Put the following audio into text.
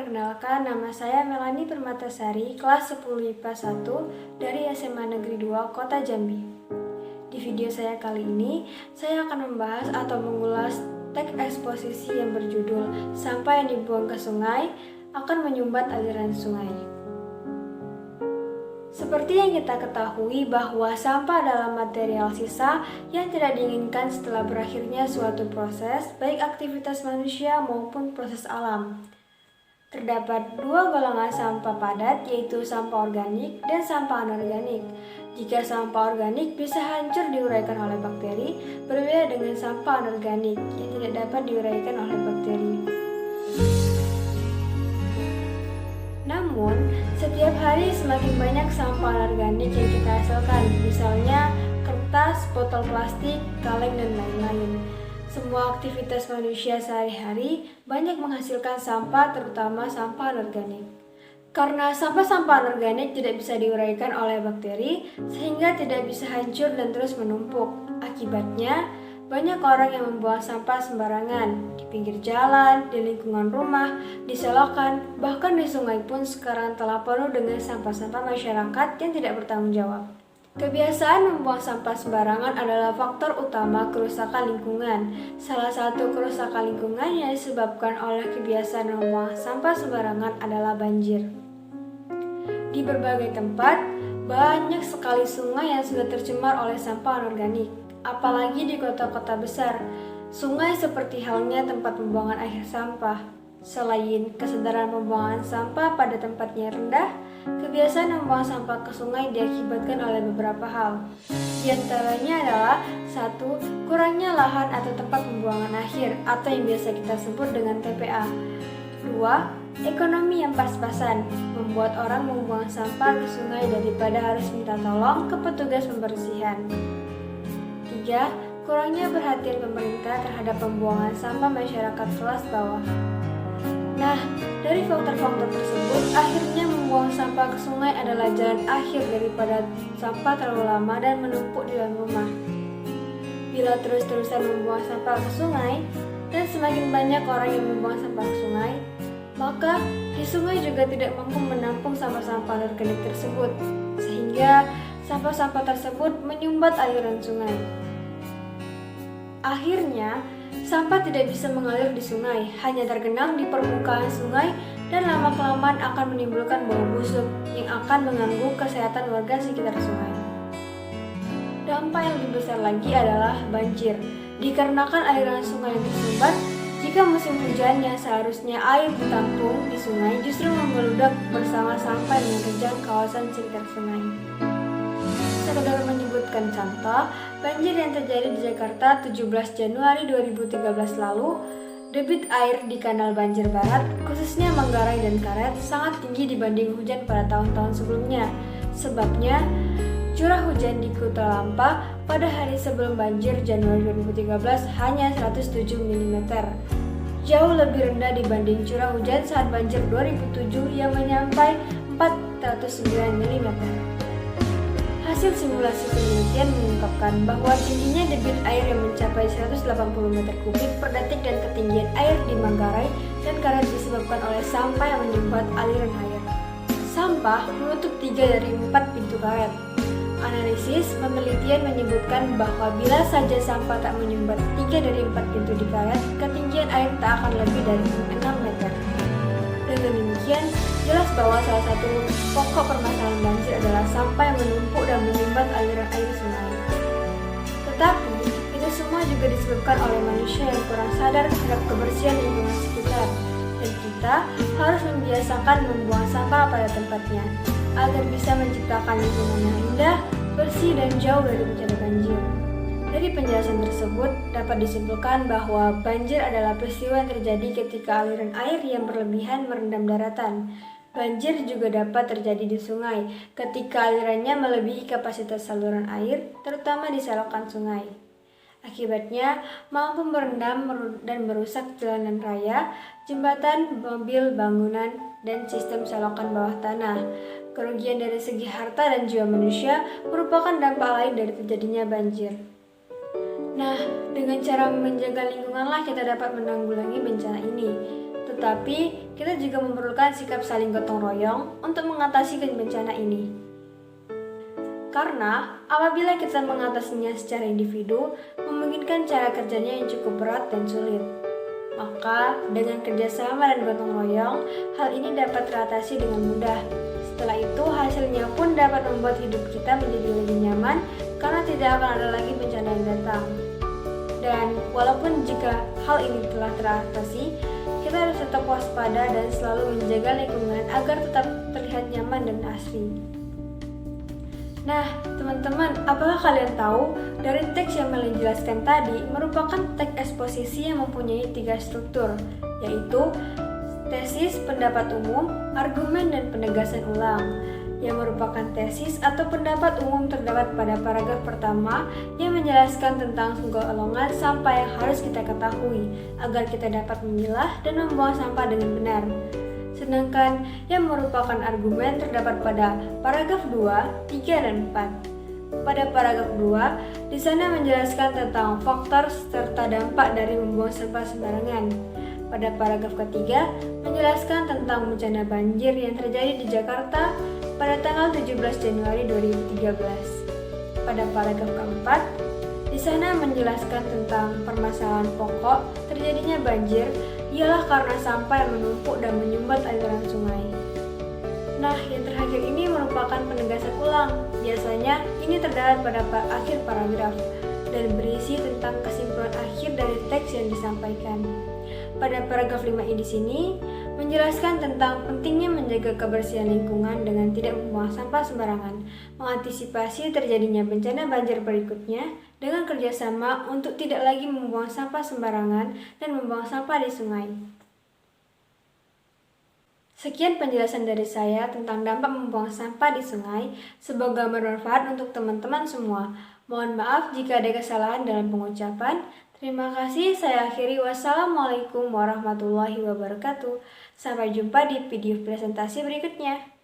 perkenalkan, nama saya Melani Permatasari, kelas 10 IPA 1 dari SMA Negeri 2 Kota Jambi. Di video saya kali ini, saya akan membahas atau mengulas teks eksposisi yang berjudul "Sampah yang dibuang ke sungai akan menyumbat aliran sungai". Seperti yang kita ketahui bahwa sampah adalah material sisa yang tidak diinginkan setelah berakhirnya suatu proses, baik aktivitas manusia maupun proses alam. Terdapat dua golongan sampah padat, yaitu sampah organik dan sampah anorganik. Jika sampah organik bisa hancur diuraikan oleh bakteri, berbeda dengan sampah anorganik yang tidak dapat diuraikan oleh bakteri. Namun, setiap hari semakin banyak sampah anorganik yang kita hasilkan, misalnya kertas, botol plastik, kaleng, dan lain-lain. Semua aktivitas manusia sehari-hari banyak menghasilkan sampah, terutama sampah anorganik. Karena sampah-sampah anorganik tidak bisa diuraikan oleh bakteri, sehingga tidak bisa hancur dan terus menumpuk. Akibatnya, banyak orang yang membuang sampah sembarangan, di pinggir jalan, di lingkungan rumah, di selokan, bahkan di sungai pun sekarang telah penuh dengan sampah-sampah masyarakat yang tidak bertanggung jawab. Kebiasaan membuang sampah sembarangan adalah faktor utama kerusakan lingkungan. Salah satu kerusakan lingkungan yang disebabkan oleh kebiasaan membuang sampah sembarangan adalah banjir. Di berbagai tempat, banyak sekali sungai yang sudah tercemar oleh sampah anorganik. Apalagi di kota-kota besar, sungai seperti halnya tempat pembuangan akhir sampah. Selain kesadaran pembuangan sampah pada tempatnya rendah, kebiasaan membuang sampah ke sungai diakibatkan oleh beberapa hal. Di antaranya adalah 1. Kurangnya lahan atau tempat pembuangan akhir atau yang biasa kita sebut dengan TPA. 2. Ekonomi yang pas-pasan, membuat orang membuang sampah ke sungai daripada harus minta tolong ke petugas pembersihan. 3. Kurangnya perhatian pemerintah terhadap pembuangan sampah masyarakat kelas bawah. Nah, dari faktor-faktor tersebut, akhirnya membuang sampah ke sungai adalah jalan akhir daripada sampah terlalu lama dan menumpuk di dalam rumah. Bila terus-terusan membuang sampah ke sungai, dan semakin banyak orang yang membuang sampah ke sungai, maka di sungai juga tidak mampu menampung sampah-sampah anorganik tersebut, sehingga sampah-sampah tersebut menyumbat aliran sungai. Akhirnya, sampah tidak bisa mengalir di sungai, hanya tergenang di permukaan sungai dan lama-kelamaan akan menimbulkan bau busuk yang akan mengganggu kesehatan warga sekitar sungai. Dampak yang lebih besar lagi adalah banjir. Dikarenakan aliran sungai yang tersumbat, jika musim hujan yang seharusnya air ditampung di sungai justru membeludak bersama sampah yang menerjang kawasan sekitar sungai. Sekedar menyebutkan contoh, banjir yang terjadi di Jakarta 17 Januari 2013 lalu, debit air di Kanal Banjir Barat, khususnya Manggarai dan Karet, sangat tinggi dibanding hujan pada tahun-tahun sebelumnya. Sebabnya, curah hujan di Kuta Lampa pada hari sebelum banjir Januari 2013 hanya 107 mm. Jauh lebih rendah dibanding curah hujan saat banjir 2007 yang menyampai 409 mm. Hasil simulasi penelitian mengungkapkan bahwa tingginya debit air yang mencapai 180 meter kubik per detik dan ketinggian air di Manggarai dan Karet disebabkan oleh sampah yang menyumbat aliran air. Sampah menutup 3 dari 4 pintu karet. Analisis penelitian menyebutkan bahwa bila saja sampah tak menyumbat 3 dari 4 pintu di karet, ketinggian air tak akan lebih dari 6 meter. Dengan demikian, jelas bahwa salah satu pokok permasalahan banjir adalah sampah yang menumpuk dan menyumbat aliran air sungai. Tetapi, itu semua juga disebabkan oleh manusia yang kurang sadar terhadap kebersihan lingkungan sekitar. Dan kita harus membiasakan membuang sampah pada tempatnya, agar bisa menciptakan lingkungan yang indah, bersih, dan jauh dari bencana banjir. Dari penjelasan tersebut, dapat disimpulkan bahwa banjir adalah peristiwa yang terjadi ketika aliran air yang berlebihan merendam daratan. Banjir juga dapat terjadi di sungai ketika alirannya melebihi kapasitas saluran air, terutama di selokan sungai. Akibatnya, mampu merendam dan merusak jalanan raya, jembatan, mobil, bangunan, dan sistem selokan bawah tanah. Kerugian dari segi harta dan jiwa manusia merupakan dampak lain dari terjadinya banjir. Nah, dengan cara menjaga lingkunganlah kita dapat menanggulangi bencana ini. Tetapi kita juga memerlukan sikap saling gotong royong untuk mengatasi bencana ini. Karena apabila kita mengatasinya secara individu, memungkinkan cara kerjanya yang cukup berat dan sulit. Maka dengan kerjasama dan gotong royong, hal ini dapat teratasi dengan mudah. Setelah itu hasilnya pun dapat membuat hidup kita menjadi lebih nyaman karena tidak akan ada lagi bencana yang datang. Dan walaupun jika hal ini telah teratasi, kita harus tetap waspada dan selalu menjaga lingkungan agar tetap terlihat nyaman dan asri. Nah, teman-teman, apakah kalian tahu dari teks yang Melly jelaskan tadi merupakan teks eksposisi yang mempunyai 3 struktur, yaitu tesis, pendapat umum, argumen, dan penegasan ulang. Yang merupakan tesis atau pendapat umum terdapat pada paragraf pertama yang menjelaskan tentang golongan sampah yang harus kita ketahui agar kita dapat memilah dan membuang sampah dengan benar. Sedangkan yang merupakan argumen terdapat pada paragraf 2, 3, dan 4. Pada paragraf 2, di sana menjelaskan tentang faktor serta dampak dari membuang sampah sembarangan. Pada paragraf ketiga, menjelaskan tentang bencana banjir yang terjadi di Jakarta pada tanggal 17 Januari 2013. Pada paragraf keempat, di sana menjelaskan tentang permasalahan pokok terjadinya banjir ialah karena sampah yang menumpuk dan menyumbat aliran sungai. Nah, yang terakhir ini merupakan penegasan ulang. Biasanya ini terdapat pada akhir paragraf dan berisi tentang kesimpulan akhir dari teks yang disampaikan. Pada paragraf 5i di sini menjelaskan tentang pentingnya menjaga kebersihan lingkungan dengan tidak membuang sampah sembarangan, mengantisipasi terjadinya bencana banjir berikutnya dengan kerjasama untuk tidak lagi membuang sampah sembarangan dan membuang sampah di sungai. Sekian penjelasan dari saya tentang dampak membuang sampah di sungai, semoga bermanfaat untuk teman-teman semua. Mohon maaf jika ada kesalahan dalam pengucapan. Terima kasih, saya akhiri. Wassalamualaikum warahmatullahi wabarakatuh. Sampai jumpa di video presentasi berikutnya.